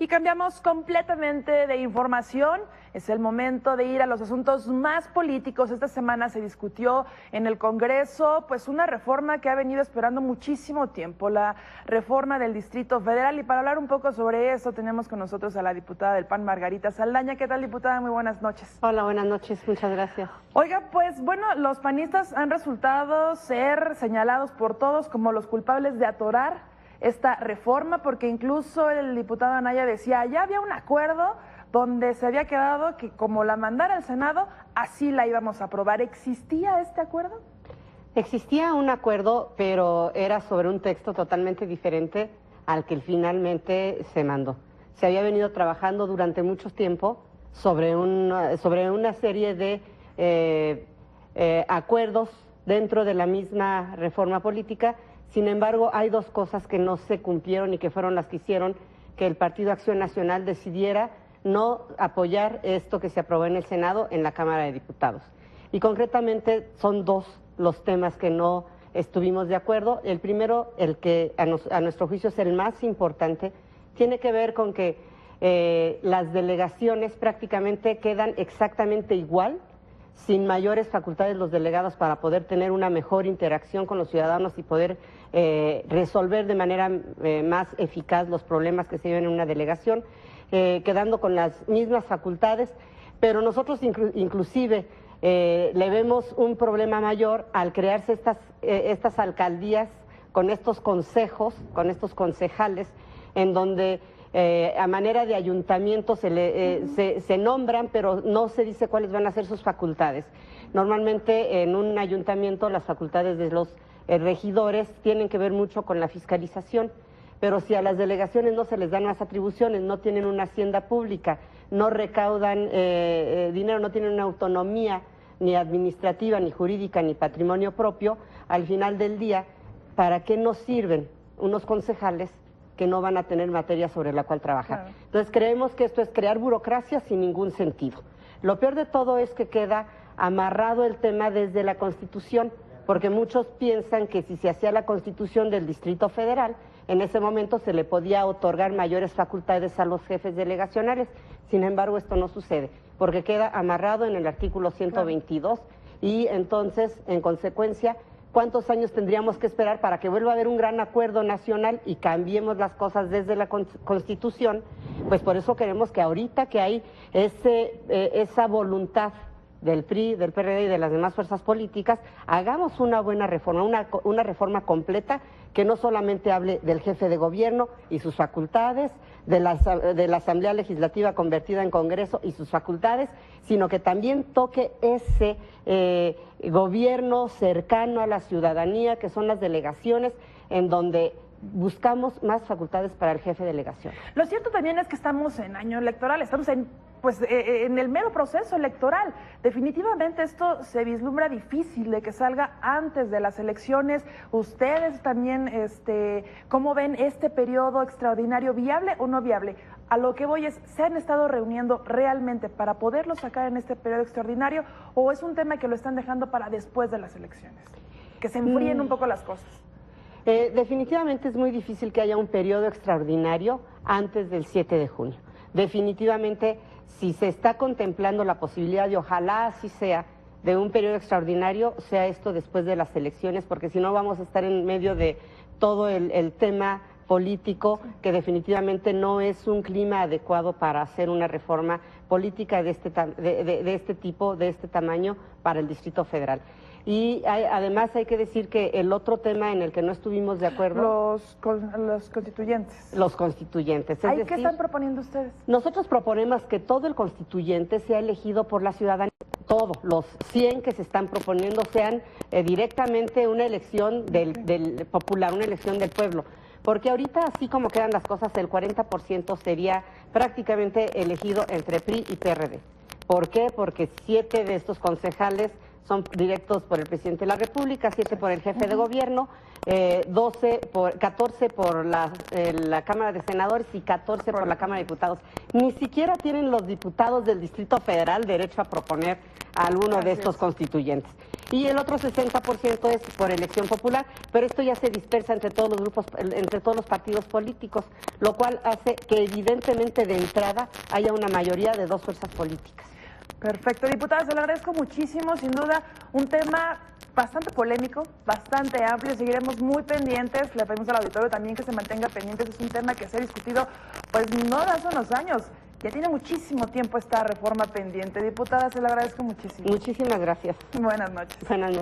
Y cambiamos completamente de información. Es el momento de ir a los asuntos más políticos. Esta semana se discutió en el Congreso pues una reforma que ha venido esperando muchísimo tiempo, la reforma del Distrito Federal. Y para hablar un poco sobre eso tenemos con nosotros a la diputada del PAN, Margarita Saldaña. ¿Qué tal, diputada? Muy buenas noches. Hola, buenas noches. Muchas gracias. Oiga, pues bueno, los panistas han resultado ser señalados por todos como los culpables de atorar esta reforma, porque incluso el diputado Anaya decía, ya había un acuerdo donde se había quedado que como la mandara el Senado, así la íbamos a aprobar. ¿Existía este acuerdo? Existía un acuerdo, pero era sobre un texto totalmente diferente al que finalmente se mandó. Se había venido trabajando durante mucho tiempo sobre una serie de acuerdos dentro de la misma reforma política. Sin embargo, hay dos cosas que no se cumplieron y que fueron las que hicieron que el Partido Acción Nacional decidiera no apoyar esto que se aprobó en el Senado en la Cámara de Diputados. Y concretamente son dos los temas que no estuvimos de acuerdo. El primero, el que a nuestro juicio es el más importante, tiene que ver con que las delegaciones prácticamente quedan exactamente igual, sin mayores facultades los delegados para poder tener una mejor interacción con los ciudadanos y poder resolver de manera más eficaz los problemas que se viven en una delegación, quedando con las mismas facultades, pero nosotros inclusive le vemos un problema mayor al crearse estas alcaldías con estos consejos, con estos concejales, en donde a manera de ayuntamiento se nombran, pero no se dice cuáles van a ser sus facultades. Normalmente en un ayuntamiento las facultades de los regidores tienen que ver mucho con la fiscalización, pero si a las delegaciones no se les dan más atribuciones, no tienen una hacienda pública, no recaudan dinero, no tienen una autonomía ni administrativa, ni jurídica, ni patrimonio propio, al final del día, ¿para qué nos sirven unos concejales que no van a tener materia sobre la cual trabajar? Claro. Entonces creemos que esto es crear burocracia sin ningún sentido. Lo peor de todo es que queda amarrado el tema desde la Constitución, porque muchos piensan que si se hacía la Constitución del Distrito Federal, en ese momento se le podía otorgar mayores facultades a los jefes delegacionales. Sin embargo, esto no sucede, porque queda amarrado en el artículo 122 y entonces, en consecuencia, ¿cuántos años tendríamos que esperar para que vuelva a haber un gran acuerdo nacional y cambiemos las cosas desde la Constitución? Pues por eso queremos que ahorita que hay esa voluntad del PRI, del PRD y de las demás fuerzas políticas, hagamos una buena reforma, una reforma completa que no solamente hable del jefe de gobierno y sus facultades, de la Asamblea Legislativa convertida en Congreso y sus facultades, sino que también toque ese gobierno cercano a la ciudadanía, que son las delegaciones, en donde buscamos más facultades para el jefe de delegación. Lo cierto también es que estamos en año electoral, estamos en el mero proceso electoral. Definitivamente esto se vislumbra difícil de que salga antes de las elecciones. Ustedes también, ¿cómo ven este periodo extraordinario? ¿Viable o no viable? A lo que voy es, ¿se han estado reuniendo realmente para poderlo sacar en este periodo extraordinario o es un tema que lo están dejando para después de las elecciones? Que se enfríen un poco las cosas. Definitivamente es muy difícil que haya un periodo extraordinario antes del 7 de junio. Definitivamente, si se está contemplando la posibilidad, y ojalá así sea, de un periodo extraordinario, sea esto después de las elecciones, porque si no vamos a estar en medio de todo el tema político, que definitivamente no es un clima adecuado para hacer una reforma política de este tipo, de este tamaño, para el Distrito Federal. Y además hay que decir que el otro tema en el que no estuvimos de acuerdo... Los constituyentes. Los constituyentes. ¿Qué están proponiendo ustedes? Nosotros proponemos que todo el constituyente sea elegido por la ciudadanía. Todos los 100 que se están proponiendo sean directamente una elección del popular, una elección del pueblo. Porque ahorita, así como quedan las cosas, el 40% sería prácticamente elegido entre PRI y PRD. ¿Por qué? Porque 7 de estos concejales son directos por el presidente de la República, 7 por el jefe de gobierno, 14 por la Cámara de Senadores y 14 por la Cámara de Diputados. Ni siquiera tienen los diputados del Distrito Federal derecho a proponer a alguno de estos constituyentes. y el otro 60% es por elección popular, pero esto ya se dispersa entre todos los grupos, entre todos los partidos políticos, lo cual hace que evidentemente de entrada haya una mayoría de 2 fuerzas políticas. Perfecto, diputada, se lo agradezco muchísimo, sin duda un tema bastante polémico, bastante amplio, seguiremos muy pendientes, le pedimos al auditorio también que se mantenga pendientes, es un tema que se ha discutido pues no de hace unos años, ya tiene muchísimo tiempo esta reforma pendiente. Diputada, se lo agradezco muchísimo. Muchísimas gracias. Buenas noches. Buenas noches.